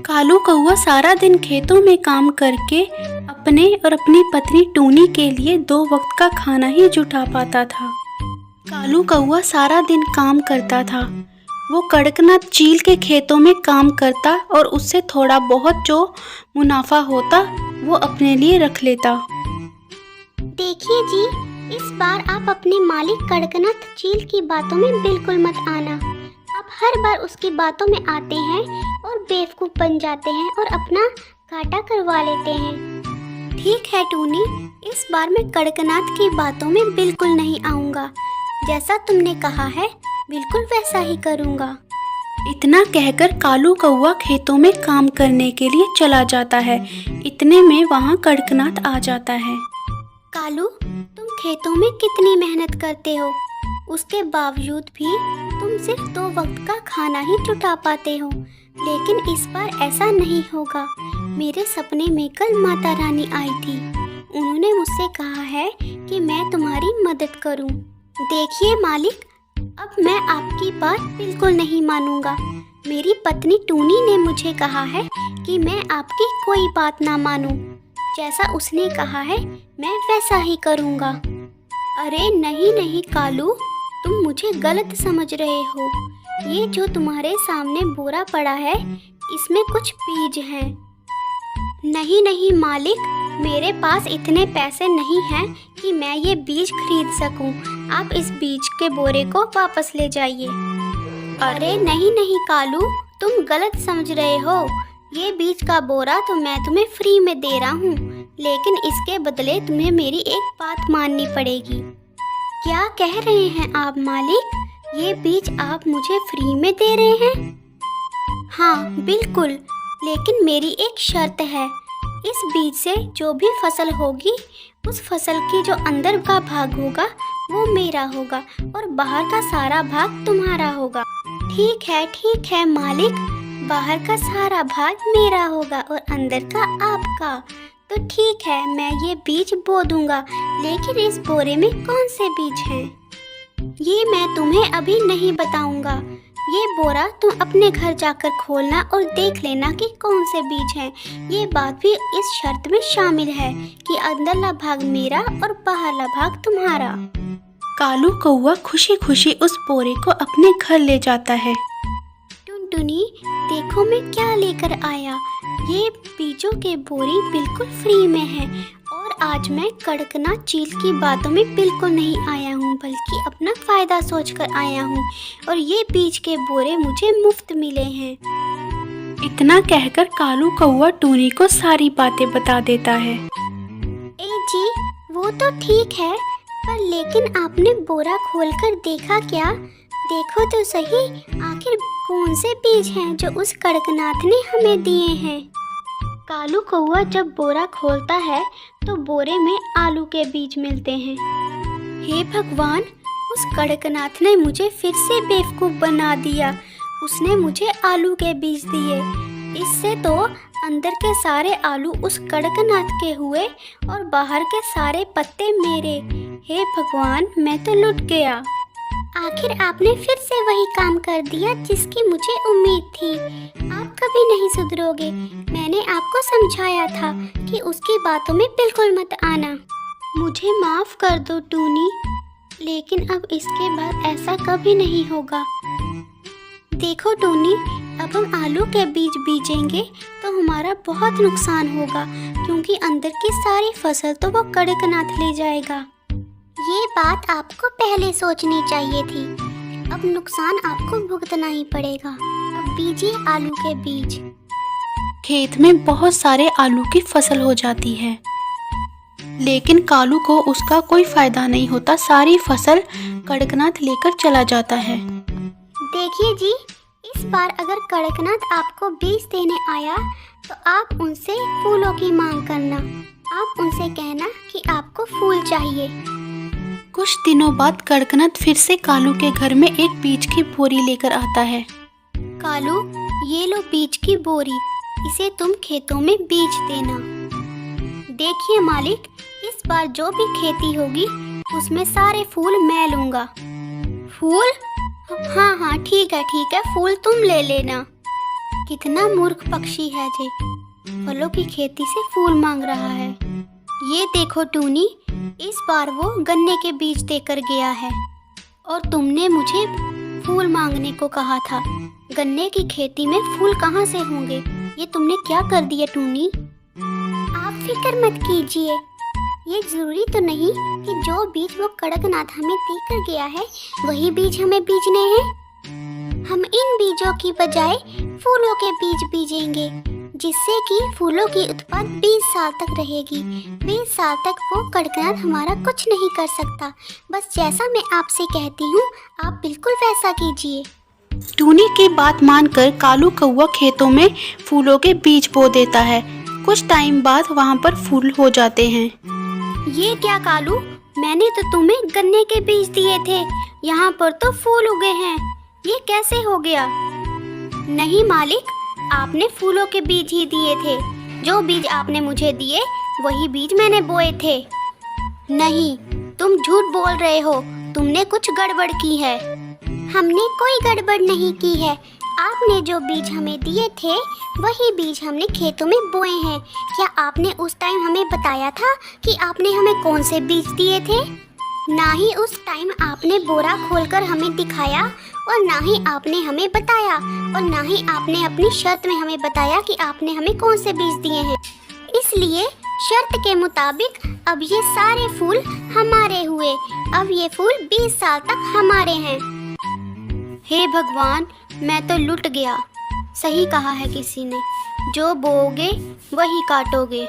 कालू कौआ सारा दिन खेतों में काम करके अपने और अपनी पत्नी टूनी के लिए 2 वक्त का खाना ही जुटा पाता था। कालू कौआ सारा दिन काम करता था। वो कड़कनाथ चील के खेतों में काम करता और उससे थोड़ा बहुत जो मुनाफा होता वो अपने लिए रख लेता। देखिए जी, इस बार आप अपने मालिक कड़कनाथ चील की बातों में बिल्कुल मत आना। आप हर बार उसकी बातों में आते हैं और बेवकूफ़ बन जाते हैं और अपना घाटा करवा लेते हैं। ठीक है टूनी, इस बार मैं कड़कनाथ की बातों में बिल्कुल नहीं आऊँगा। जैसा तुमने कहा है बिल्कुल वैसा ही करूँगा। इतना कहकर कालू कौआ खेतों में काम करने के लिए चला जाता है। इतने में वहाँ कड़कनाथ आ जाता है। कालू, तुम खेतों में कितनी मेहनत करते हो, उसके बावजूद भी तुम सिर्फ 2 वक्त का खाना ही जुटा पाते हो। लेकिन इस बार ऐसा नहीं होगा। मेरे सपने में कल माता रानी आई थी। उन्होंने मुझसे कहा है कि मैं तुम्हारी मदद करूं। देखिए मालिक, अब मैं आपकी बात बिल्कुल नहीं मानूंगा। मेरी पत्नी टूनी ने मुझे कहा है कि मैं आपकी कोई बात ना मानूं। जैसा उसने कहा है मैं वैसा ही करूंगा। अरे नहीं नहीं कालू, तुम मुझे गलत समझ रहे हो। ये जो तुम्हारे सामने बोरा पड़ा है इसमें कुछ बीज हैं। नहीं नहीं मालिक, मेरे पास इतने पैसे नहीं हैं कि मैं ये बीज खरीद सकूं। आप इस बीज के बोरे को वापस ले जाइए। अरे नहीं नहीं कालू, तुम गलत समझ रहे हो। ये बीज का बोरा तो मैं तुम्हें फ्री में दे रहा हूँ, लेकिन इसके बदले तुम्हें मेरी एक बात माननी पड़ेगी। क्या कह रहे हैं आप मालिक? ये बीज आप मुझे फ्री में दे रहे हैं? हाँ बिल्कुल, लेकिन मेरी एक शर्त है। इस बीज से जो भी फसल होगी उस फसल की जो अंदर का भाग होगा वो मेरा होगा और बाहर का सारा भाग तुम्हारा होगा। ठीक है मालिक, बाहर का सारा भाग मेरा होगा और अंदर का आपका। तो ठीक है, मैं ये बीज बो दूंगा, लेकिन इस बोरे में कौन से बीज हैं ये मैं तुम्हें अभी नहीं बताऊंगा। ये बोरा तुम अपने घर जाकर खोलना और देख लेना कि कौन से बीज हैं। ये बात भी इस शर्त में शामिल है कि अंदरला भाग मेरा और बाहरला भाग तुम्हारा। कालू कौआ खुशी खुशी उस बोरे को अपने घर ले जाता है। टुनटुनी, देखो मैं क्या लेकर आया। ये बीजों के बोरी बिल्कुल फ्री में है और आज मैं कड़कनाथ चील की बातों में बिल्कुल नहीं आया हूँ, बल्कि अपना फ़ायदा सोचकर आया हूँ और ये बीज के बोरे मुझे मुफ्त मिले हैं। इतना कहकर कालू कौआ टूनी को सारी बातें बता देता है। ए जी, वो तो ठीक है, पर लेकिन आपने बोरा खोलकर देखा क्या? देखो तो सही, आखिर कौन से बीज हैं जो उस कड़कनाथ ने हमें दिए हैं। कालू कौआ जब बोरा खोलता है तो बोरे में आलू के बीज मिलते हैं। हे भगवान, उस कड़कनाथ ने मुझे फिर से बेवकूफ़ बना दिया। उसने मुझे आलू के बीज दिए। इससे तो अंदर के सारे आलू उस कड़कनाथ के हुए और बाहर के सारे पत्ते मेरे। हे भगवान, मैं तो लुट गया। आखिर आपने फिर से वही काम कर दिया जिसकी मुझे उम्मीद थी। आप कभी नहीं सुधरोगे। मैंने आपको समझाया था कि उसकी बातों में बिल्कुल मत आना। मुझे माफ़ कर दो टूनी, लेकिन अब इसके बाद ऐसा कभी नहीं होगा। देखो टूनी, अब हम आलू के बीज बीजेंगे तो हमारा बहुत नुकसान होगा, क्योंकि अंदर की सारी फसल तो वो कड़कनाथ ले जाएगा। ये बात आपको पहले सोचनी चाहिए थी। अब नुकसान आपको भुगतना ही पड़ेगा। अब बीजिए आलू के बीज। खेत में बहुत सारे आलू की फसल हो जाती है, लेकिन कालू को उसका कोई फायदा नहीं होता। सारी फसल कड़कनाथ लेकर चला जाता है। देखिए जी, इस बार अगर कड़कनाथ आपको बीज देने आया तो आप उनसे फूलों की मांग करना। आप उनसे कहना कि आपको फूल चाहिए। कुछ दिनों बाद कड़कनाथ फिर से कालू के घर में एक बीज की बोरी लेकर आता है। कालू, ये लो बीज की बोरी, इसे तुम खेतों में बीज देना। देखिए मालिक, इस बार जो भी खेती होगी उसमें सारे फूल मैं लूँगा। फूल? हाँ ठीक है, फूल तुम ले लेना। कितना मूर्ख पक्षी है जे फलों की खेती से फूल मांग रहा है। ये देखो टूनी, इस बार वो गन्ने के बीज देकर गया है और तुमने मुझे फूल मांगने को कहा था। गन्ने की खेती में फूल कहाँ से होंगे? ये तुमने क्या कर दिया टूनी? आप फिक्र मत कीजिए, ये जरूरी तो नहीं कि जो बीज वो कड़कनाथ हमें देकर गया है वही बीज हमें बीजने हैं। हम इन बीजों की बजाय फूलों के बीज बीजेंगे, जिससे कि फूलों की उत्पाद 20 साल तक रहेगी। 20 साल तक वो कड़कनाथ हमारा कुछ नहीं कर सकता। बस जैसा मैं आपसे कहती हूँ आप बिल्कुल वैसा कीजिए। टूनी की बात मानकर कालू कौवा खेतों में फूलों के बीज बो देता है। कुछ टाइम बाद वहाँ पर फूल हो जाते हैं। ये क्या कालू, मैंने तो तुम्हें गन्ने के बीज दिए थे, यहाँ पर तो फूल उगे हैं। ये कैसे हो गया? नहीं मालिक, आपने फूलों के बीज ही दिए थे। जो बीज आपने मुझे दिए वही बीज मैंने बोए थे। नहीं, तुम झूठ बोल रहे हो, तुमने कुछ गड़बड़ की है। हमने कोई गड़बड़ नहीं की है। आपने जो बीज हमें दिए थे वही बीज हमने खेतों में बोए हैं। क्या आपने उस टाइम हमें बताया था कि आपने हमें कौन से बीज दिए थे? ना ही उस टाइम आपने बोरा खोलकर हमें दिखाया और ना ही आपने हमें बताया और ना ही आपने अपनी शर्त में हमें बताया कि आपने हमें कौन से बीज दिए हैं। इसलिए शर्त के मुताबिक अब ये सारे फूल हमारे हुए। अब ये फूल 20 साल तक हमारे हैं। हे भगवान, मैं तो लुट गया। सही कहा है किसी ने, जो बोओगे वही काटोगे।